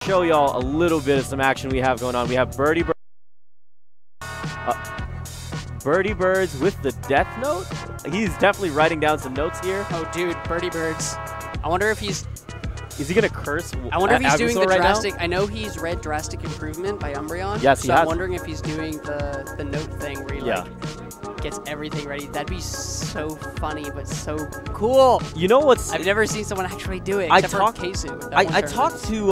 Show y'all a little bit of some action we have going on. We have BirdyBirds with the Death Note. He's definitely writing down some notes here. Oh, dude, BirdyBirds. I wonder if he's... Is he going to curse I wonder if he's doing the right drastic... now? I know he's read Drastic Improvement by Umbreon. Yes, he has. I'm wondering if he's doing the note thing where he like gets everything ready. That'd be so funny, but so cool. You know what's... I've never seen someone actually do it, I except for Keisu. I talked to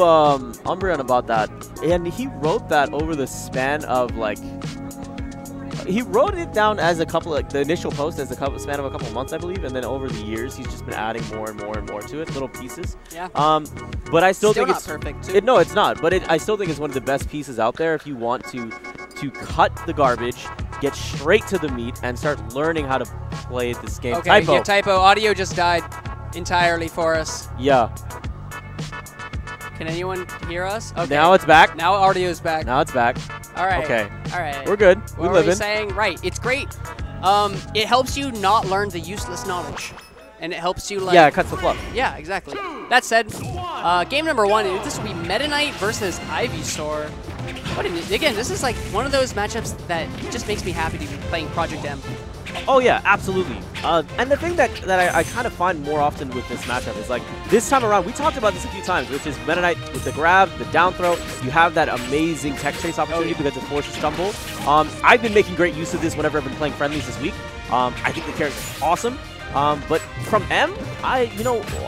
Umbreon about that, and he wrote that over the span of like... He wrote it down as a couple, like the initial post as a span of a couple months, I believe, and then over the years, he's just been adding more and more and more to it, little pieces. Yeah. But I still think not it's perfect. Too. No, it's not. But I still think it's one of the best pieces out there if you want to cut the garbage, get straight to the meat, and start learning how to play this game. Okay, Typo. yeah, typo. Audio just died entirely for us. Yeah. Can anyone hear us? Okay. Now it's back. Now audio's back. Now it's back. All right. Okay. All right. We're good. What we live were in. saying? Right. It's great. It helps you not learn the useless knowledge, and it helps you like. Yeah, it cuts the fluff. Yeah, exactly. That said, game number 1. This will be Meta Knight versus Ivysaur. Again, this is like one of those matchups that just makes me happy to be playing Project M. Oh yeah, absolutely. And the thing that I kind of find more often with this matchup is like this time around, we talked about this a few times, which is Meta Knight with the grab, the down throw. You have that amazing tech chase opportunity because it forces stumble. I've been making great use of this whenever I've been playing friendlies this week. I think the character is awesome. But from M,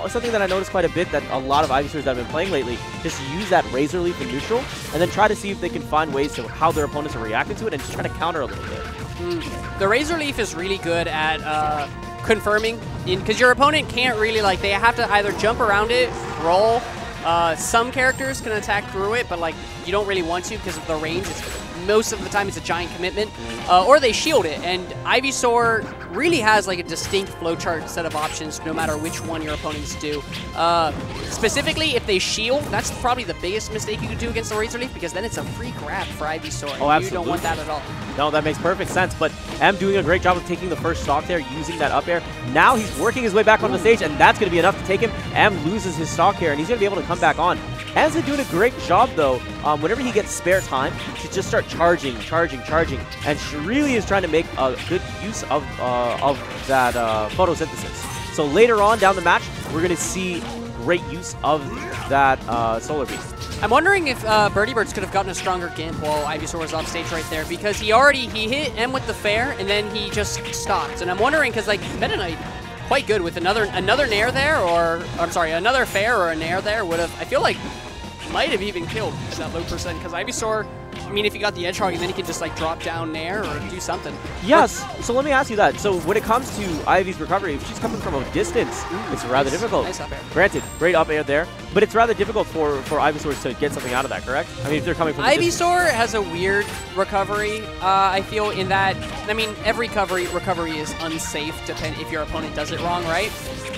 something that I noticed quite a bit that a lot of Ivysaurs that I've been playing lately just use that Razor Leaf in neutral and then try to see if they can find ways to how their opponents are reacting to it and just try to counter a little bit. The Razor Leaf is really good at confirming, because your opponent can't really, like, they have to either jump around it, roll. Some characters can attack through it, but like you don't really want to because of the range. Most of the time it's a giant commitment, or they shield it, and Ivysaur really has like a distinct flowchart set of options no matter which one your opponents do. Specifically, if they shield, that's probably the biggest mistake you could do against the Razor Leaf, because then it's a free grab for Ivysaur. Oh, absolutely. You don't want that at all. No, that makes perfect sense, but M doing a great job of taking the first stock there, using that up air. Now he's working his way back onto the stage, and that's going to be enough to take him. M loses his stock here, and he's going to be able to come back on. M's been doing a great job, though. Whenever he gets spare time, he should just start charging, and she really is trying to make a good use of that photosynthesis. So later on down the match, we're going to see great use of that Solar Beam. I'm wondering if BirdyBirds could have gotten a stronger Gimp while Ivysaur was off stage right there, because he hit M with the fair, and then he just stopped. And I'm wondering, because like Meta Knight, quite good with another nair there, or I'm sorry, another fair or a nair there would have, I feel like, might have even killed at that low percent, because Ivysaur, I mean, if you got the edge hog, then he could just like drop down nair or do something. Yes, so let me ask you that. So when it comes to Ivy's recovery, if she's coming from a distance, it's rather difficult. Nice up air. Granted, great up air there, but it's rather difficult for Ivysaur to get something out of that, correct? I mean, if they're coming from Ivysaur has a weird recovery, I feel, in that, I mean, every recovery is unsafe if your opponent does it wrong, right?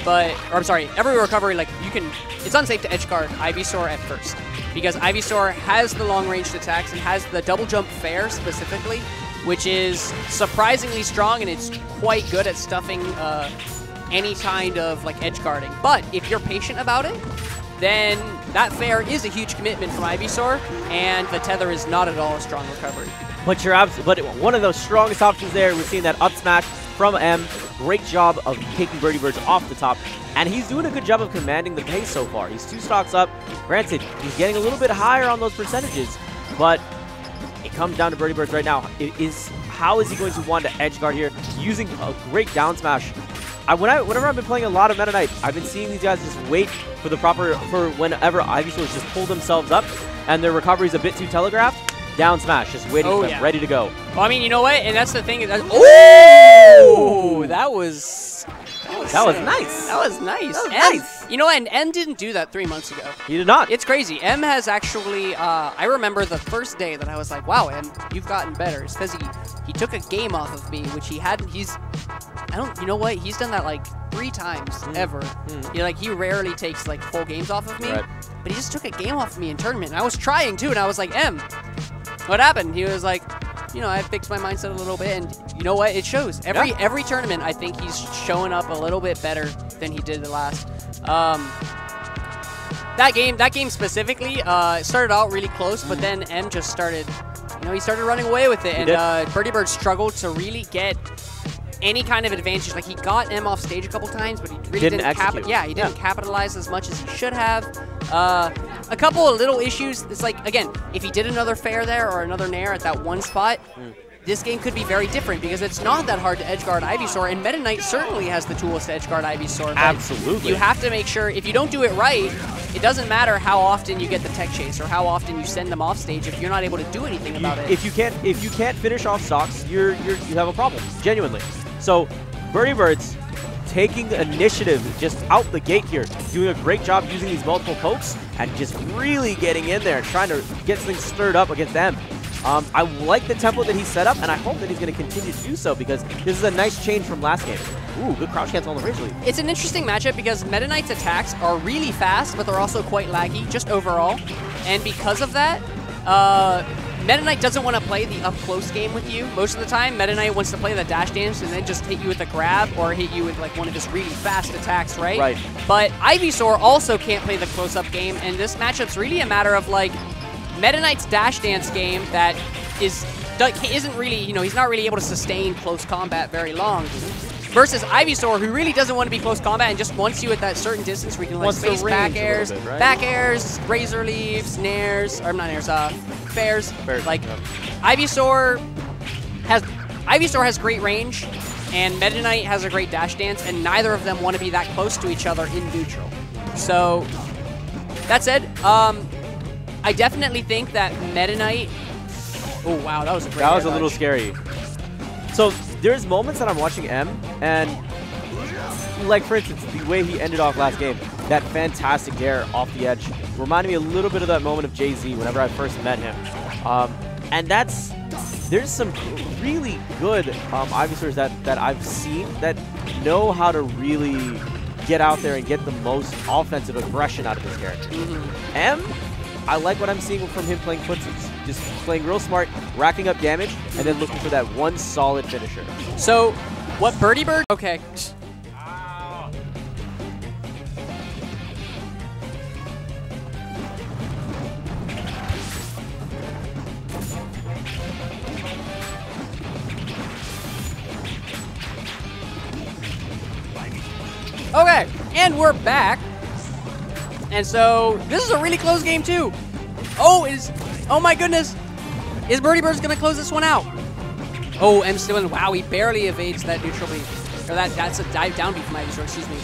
But, or I'm sorry, every recovery, like, it's unsafe to edge guard Ivysaur at first, because Ivysaur has the long-ranged attacks and has the double jump fair specifically, which is surprisingly strong, and it's quite good at stuffing any kind of like edge guarding. But if you're patient about it, then that fair is a huge commitment from Ivysaur, and the tether is not at all a strong recovery. But but one of those strongest options there, we're seeing that up smash from M. Great job of taking BirdyBirds off the top, and he's doing a good job of commanding the pace so far. He's 2 stocks up. Granted, he's getting a little bit higher on those percentages, but it comes down to BirdyBirds right now. How is he going to want to edge guard here, using a great down smash? Whenever I've been playing a lot of Meta Knight, I've been seeing these guys just wait for whenever Ivysaur just pull themselves up and their recovery is a bit too telegraphed. Down smash, just waiting for them, ready to go. Well, I mean, you know what? And that's the thing. Oh, that was nice. That was nice. That was nice. You know, and M didn't do that 3 months ago. He did not. It's crazy. M has actually, I remember the first day that I was like, wow, M, you've gotten better. It's because he took a game off of me, which he hadn't, you know what? He's done that like 3 times ever. He rarely takes like full games off of me, but he just took a game off of me in tournament. And I was trying too, and I was like, M, what happened? He was like, you know, I fixed my mindset a little bit, and you know what? It shows. Every tournament, I think he's showing up a little bit better than he did the last. that game specifically started out really close, but then M just started, he started running away with it, and BirdyBirds struggled to really get any kind of advantage. Like, he got M off stage a couple times, but he really didn't capitalize as much as he should have. A couple of little issues. It's like, again, if he did another fair there or another nair at that one spot, this game could be very different because it's not that hard to edgeguard Ivysaur, and Meta Knight certainly has the tools to edgeguard Ivysaur. Absolutely. You have to make sure, if you don't do it right, it doesn't matter how often you get the tech chase or how often you send them off stage if you're not able to do anything about it. If you can't finish off stocks, you have a problem, genuinely. So BirdyBirds taking initiative just out the gate here, doing a great job using these multiple pokes and just really getting in there and trying to get things stirred up against them. I like the template that he set up, and I hope that he's going to continue to do so because this is a nice change from last game. Ooh, good crouch cancel on the Razor Leaf. It's an interesting matchup because Meta Knight's attacks are really fast, but they're also quite laggy, just overall. And because of that, Meta Knight doesn't want to play the up-close game with you. Most of the time, Meta Knight wants to play the dash dance and then just hit you with a grab or hit you with like one of his really fast attacks, right? Right. But Ivysaur also can't play the close-up game, and this matchup's really a matter of like Meta Knight's dash dance game that isn't really, he's not really able to sustain close combat very long. Versus Ivysaur, who really doesn't want to be close combat and just wants you at that certain distance where you can like space back airs, razor leaves, nairs, or not nairs, fairs. Like Ivysaur has great range, and Meta Knight has a great dash dance, and neither of them want to be that close to each other in neutral. So that said, I definitely think that Meta Knight. Oh wow, that was a great. That was a little scary. So there's moments that I'm watching M, and like for instance, the way he ended off last game, that fantastic dare off the edge, reminded me a little bit of that moment of Jay-Z whenever I first met him. And there's some really good Ivysaurs that I've seen that know how to really get out there and get the most offensive aggression out of this character. M, I like what I'm seeing from him playing footsies. Just playing real smart, racking up damage, and then looking for that one solid finisher. So, what BirdyBird... Okay. Okay, and we're back. And so, this is a really close game, too. Oh my goodness. Is BirdyBirds going to close this one out? Oh, M still in. Wow, he barely evades that neutral beam. Or that's a dive down beat from Ivysaur, excuse me.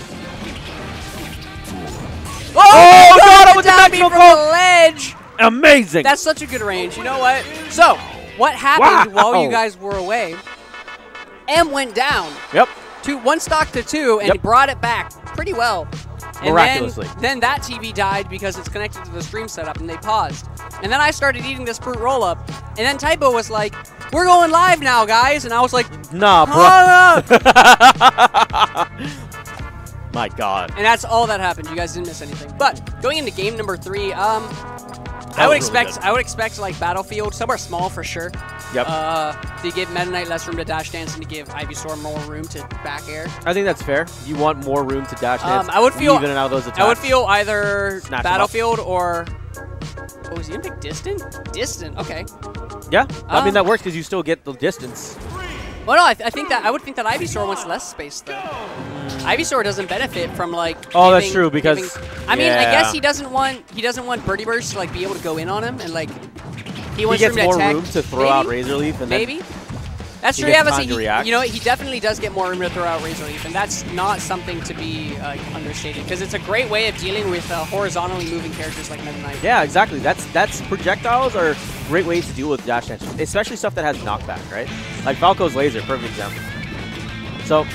Oh God, with the down beat from the ledge. Amazing. That's such a good range. You know what? So, what happened while you guys were away? M went down. Yep. One stock to 2, and he brought it back pretty well. And miraculously. Then that TV died because it's connected to the stream setup, and they paused. And then I started eating this fruit roll-up, and then Typo was like, "We're going live now, guys," and I was like, "Nah, bro." My God. And that's all that happened. You guys didn't miss anything. But going into game number 3, I would expect like Battlefield, somewhere small for sure. Yep. To give Meta Knight less room to dash dance and to give Ivysaur more room to back air. I think that's fair. You want more room to dash dance. I would feel even out of those attacks. I would feel either Battlefield or. Oh, was he gonna pick distant? Distant. Okay. Yeah. I mean that works because you still get the distance. Well, no, I would think that Ivysaur wants less space though. Ivysaur doesn't benefit from like. Oh, that's true because. I mean, I guess he doesn't want BirdyBirds to like be able to go in on him and like. He gets more room to throw out Razor Leaf and maybe. That's true. Yeah, but you know, he definitely does get more room to throw out Razor Leaf, and that's not something to be understated because it's a great way of dealing with horizontally moving characters like Meta Knight. Yeah, exactly. That's projectiles are great ways to deal with dash dance, especially stuff that has knockback, right? Like Falco's laser, perfect example. So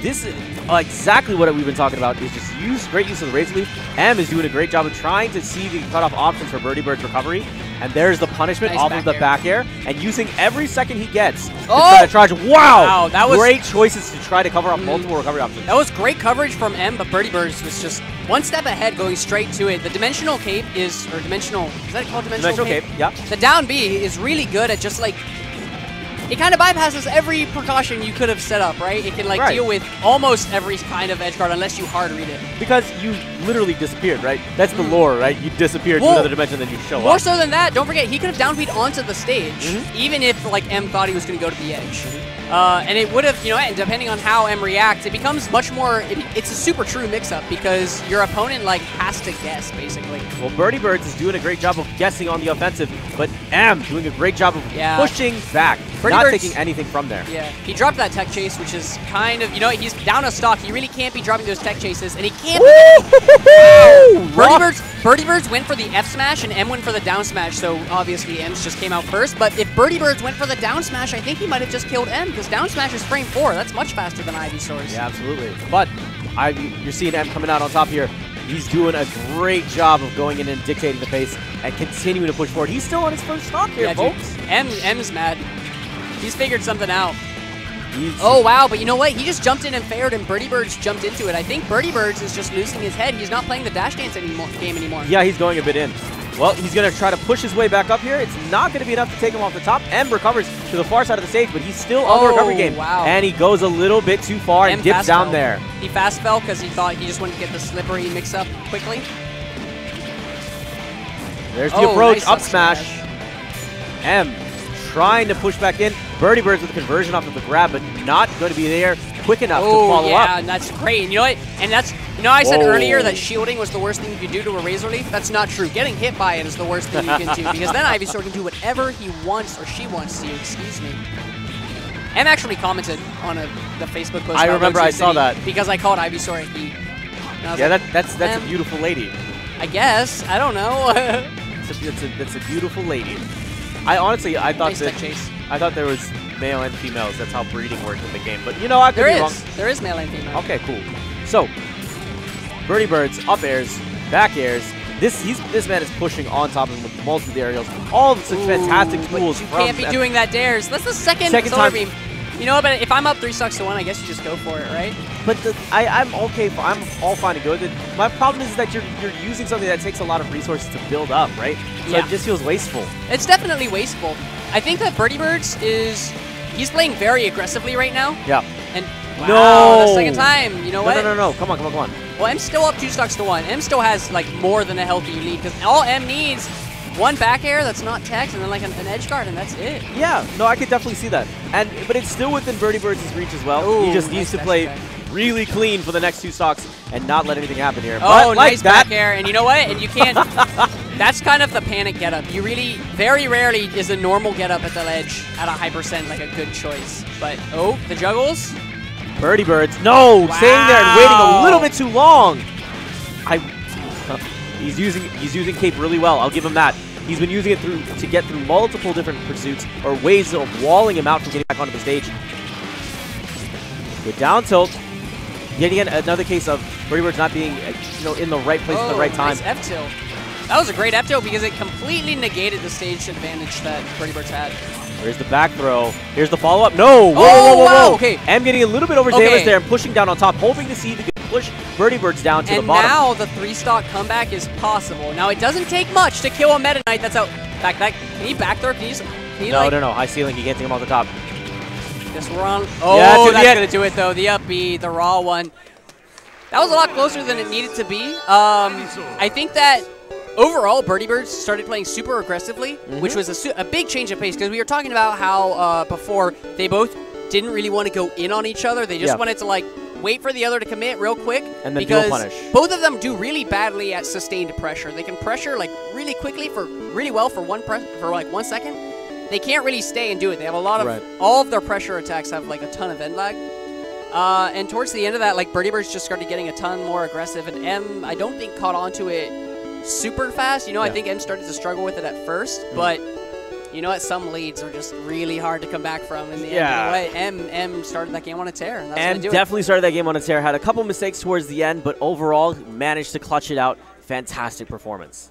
this is exactly what we've been talking about. Is just great use of the Razor Leaf. M is doing a great job of trying to see the cutoff options for BirdyBird's recovery. And there's the punishment off of the back air, and using every second he gets to try to charge. Wow, that was great choices to try to cover up multiple recovery options. That was great coverage from M, but BirdyBirds was just one step ahead, going straight to it. The dimensional cape is, or dimensional, is that called dimensional cape? Yeah. The down B is really good at just like, it kind of bypasses every precaution you could have set up, right? It can like deal with almost every kind of edge guard unless you hard read it. Because you literally disappeared, right? That's the lore, right? You disappeared to another dimension, then you show up. More so than that, don't forget, he could have down beat onto the stage, even if like M thought he was going to go to the edge. And it would have, you know, and depending on how M reacts, it becomes much more, it's a super true mix-up because your opponent like has to guess, basically. Well, BirdyBirds is doing a great job of guessing on the offensive, but M doing a great job of pushing back, not taking anything from there. Yeah, he dropped that tech chase, which is kind of, you know, he's down a stock. He really can't be dropping those tech chases, and he can't BirdyBirds went for the F smash, and M went for the down smash, so obviously M's just came out first. But if BirdyBirds went for the down smash, I think he might have just killed M, because down smash is frame 4. That's much faster than Ivysaur's. Yeah, absolutely. But you're seeing M coming out on top here. He's doing a great job of going in and dictating the pace and continuing to push forward. He's still on his first stock here, folks. M's mad. He's figured something out. Oh, wow, but you know what? He just jumped in and fared, and BirdyBirds jumped into it. I think BirdyBirds is just losing his head. He's not playing the Dash Dance game anymore. Yeah, he's going a bit in. Well, he's going to try to push his way back up here. It's not going to be enough to take him off the top. M recovers to the far side of the stage, but he's still on the recovery game. Wow. And he goes a little bit too far and dips down there. He fast fell because he thought he just wanted to get the slippery mix-up quickly. There's the approach, nice up smash. M trying to push back in. BirdyBirds with the conversion off of the grab, but not going to be there quick enough to follow up. Yeah, and that's great. And you know what? And that's, you know, I said earlier that shielding was the worst thing you could do to a Razor Leaf. That's not true. Getting hit by it is the worst thing you can do, because then Ivysaur can do whatever he wants or she wants to. Excuse me. M actually commented on the Facebook post. I remember I saw that. Because I called Ivysaur a he. Yeah, like, that's a beautiful lady. I guess. I don't know. That's a beautiful lady. I honestly, I thought there was male and females. That's how breeding works in the game. But you know, I could be wrong. There is male and female. Okay, cool. So, BirdyBirds up airs, back airs. This man is pushing on top of him with multiple aerials. All of such fantastic tools. You can't be doing that dares. That's the second solar beam. You know, but if I'm up 3 stocks to 1, I guess you just go for it, right? But I'm okay. I'm all fine to go. My problem is that you're using something that takes a lot of resources to build up, right? So it just feels wasteful. It's definitely wasteful. I think that BirdyBirds he's playing very aggressively right now. Yeah. And wow, the second time. You know what? No. Come on. Well, M's still up 2 stocks to 1. M still has like more than a healthy lead, because all M needs one back air that's not tech, and then like an edge guard, and that's it. Yeah, no, I could definitely see that. But it's still within BirdyBirds' reach as well. Ooh, he just needs to play really clean for the next 2 stocks and not let anything happen here. Oh, nice back air, and you know what? And you can't. That's kind of the panic getup. You really, very rarely is a normal getup at the ledge at a high percent like a good choice. But the juggles. BirdyBirds, no, staying there and waiting a little bit too long. He's using cape really well. I'll give him that. He's been using it to get through multiple different pursuits or ways of walling him out from getting back onto the stage. Good down tilt. Yet again, another case of BirdyBirds not being in the right place at the right time. Nice F tilt. That was a great F tilt because it completely negated the stage advantage that BirdyBirds had. Here's the back throw. Here's the follow up. No! Whoa. Okay. M getting a little bit overzealous there and pushing down on top, hoping to see the push BirdyBirds down to the bottom. And now the 3-stock comeback is possible. Now it doesn't take much to kill a Meta Knight. That's out. Back. Can he back throw? Can he no. High ceiling. He can't take him off the top. Guess we're on. Oh, that's going to do it, though. The up B, the raw one. That was a lot closer than it needed to be. I think that overall, BirdyBirds started playing super aggressively, which was a big change of pace, because we were talking about how before they both didn't really want to go in on each other. They just wanted to like wait for the other to commit real quick, and then dual punish. Both of them do really badly at sustained pressure. They can pressure like really quickly for like 1 second. They can't really stay and do it. They have a lot of all of their pressure attacks have like a ton of end lag. And towards the end of that, like BirdyBirds just started getting a ton more aggressive, and M I don't think caught on to it super fast. You know, I think M started to struggle with it at first, but you know what? Some leads are just really hard to come back from in the end. You know what? M started that game on a tear. And M definitely started that game on a tear. Had a couple mistakes towards the end, but overall managed to clutch it out. Fantastic performance.